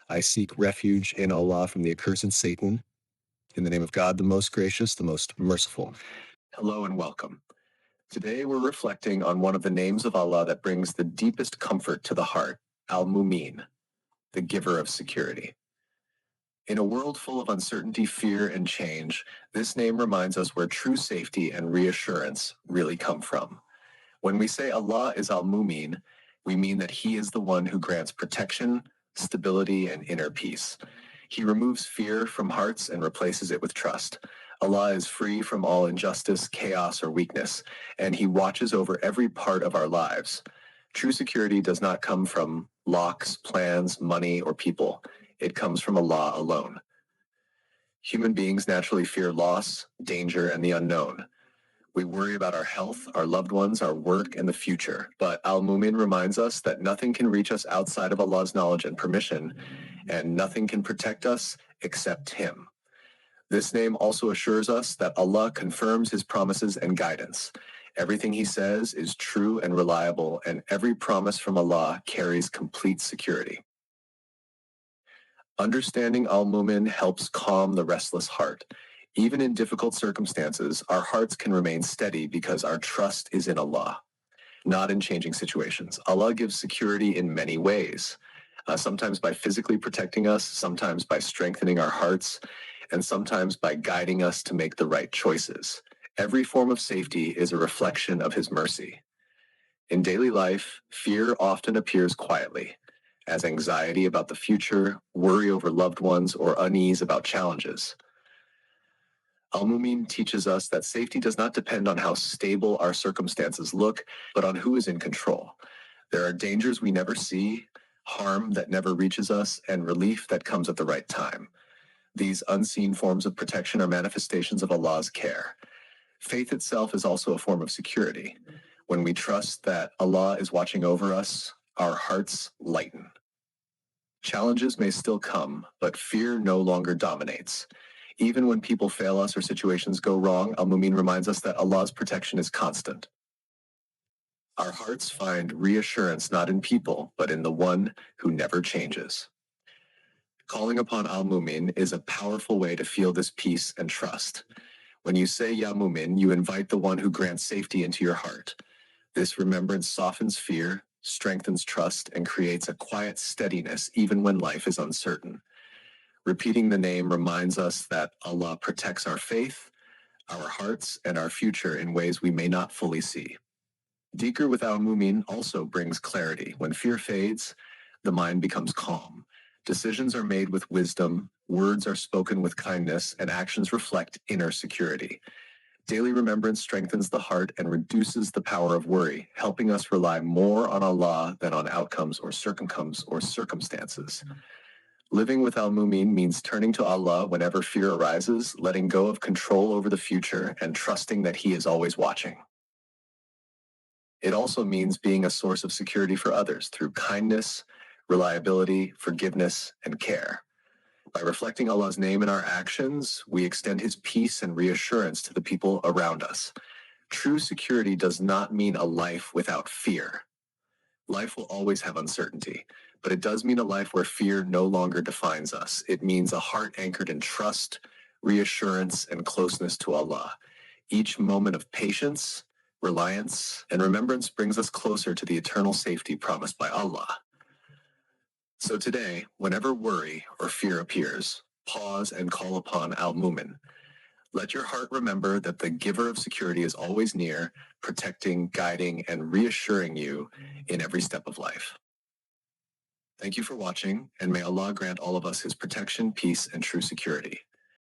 I seek refuge in Allah from the accursed Satan. In the name of God, the most gracious, the most merciful. Hello and welcome. Today we're reflecting on one of the names of Allah that brings the deepest comfort to the heart, Al-Mumin, the giver of security. In a world full of uncertainty, fear, and change, this name reminds us where true safety and reassurance really come from. When we say Allah is Al-Mumin, we mean that He is the one who grants protection, stability, and inner peace. He removes fear from hearts and replaces it with trust. Allah is free from all injustice, chaos, or weakness, and He watches over every part of our lives. True security does not come from locks, plans, money, or people. It comes from Allah alone. Human beings naturally fear loss, danger, and the unknown. We worry about our health, our loved ones, our work, and the future. But Al-Mumin reminds us that nothing can reach us outside of Allah's knowledge and permission, and nothing can protect us except Him. This name also assures us that Allah confirms His promises and guidance. Everything He says is true and reliable, and every promise from Allah carries complete security. Understanding Al-Mumin helps calm the restless heart. Even in difficult circumstances, our hearts can remain steady because our trust is in Allah, not in changing situations. Allah gives security in many ways, sometimes by physically protecting us, sometimes by strengthening our hearts, and sometimes by guiding us to make the right choices. Every form of safety is a reflection of His mercy. In daily life, fear often appears quietly, as anxiety about the future, worry over loved ones, or unease about challenges. Al-Mumin teaches us that safety does not depend on how stable our circumstances look, but on who is in control. There are dangers we never see, harm that never reaches us, and relief that comes at the right time. These unseen forms of protection are manifestations of Allah's care. Faith itself is also a form of security. When we trust that Allah is watching over us, our hearts lighten. Challenges may still come, but fear no longer dominates. Even when people fail us or situations go wrong, Al-Mumin reminds us that Allah's protection is constant. Our hearts find reassurance not in people, but in the one who never changes. Calling upon Al-Mumin is a powerful way to feel this peace and trust. When you say Ya Mumin, you invite the one who grants safety into your heart. This remembrance softens fear, strengthens trust, and creates a quiet steadiness even when life is uncertain. Repeating the name reminds us that Allah protects our faith, our hearts, and our future in ways we may not fully see. Dhikr with Al-Mumin also brings clarity. When fear fades, the mind becomes calm. Decisions are made with wisdom, words are spoken with kindness, and actions reflect inner security. Daily remembrance strengthens the heart and reduces the power of worry, helping us rely more on Allah than on outcomes or circumstances. Living with Al-Mumin means turning to Allah whenever fear arises, letting go of control over the future, and trusting that He is always watching. It also means being a source of security for others through kindness, reliability, forgiveness, and care. By reflecting Allah's name in our actions, we extend His peace and reassurance to the people around us. True security does not mean a life without fear. Life will always have uncertainty, but it does mean a life where fear no longer defines us. It means a heart anchored in trust, reassurance, and closeness to Allah. Each moment of patience, reliance, and remembrance brings us closer to the eternal safety promised by Allah. So today, whenever worry or fear appears, pause and call upon Al-Mumin. Let your heart remember that the giver of security is always near, protecting, guiding, and reassuring you in every step of life. Thank you for watching, and may Allah grant all of us His protection, peace, and true security.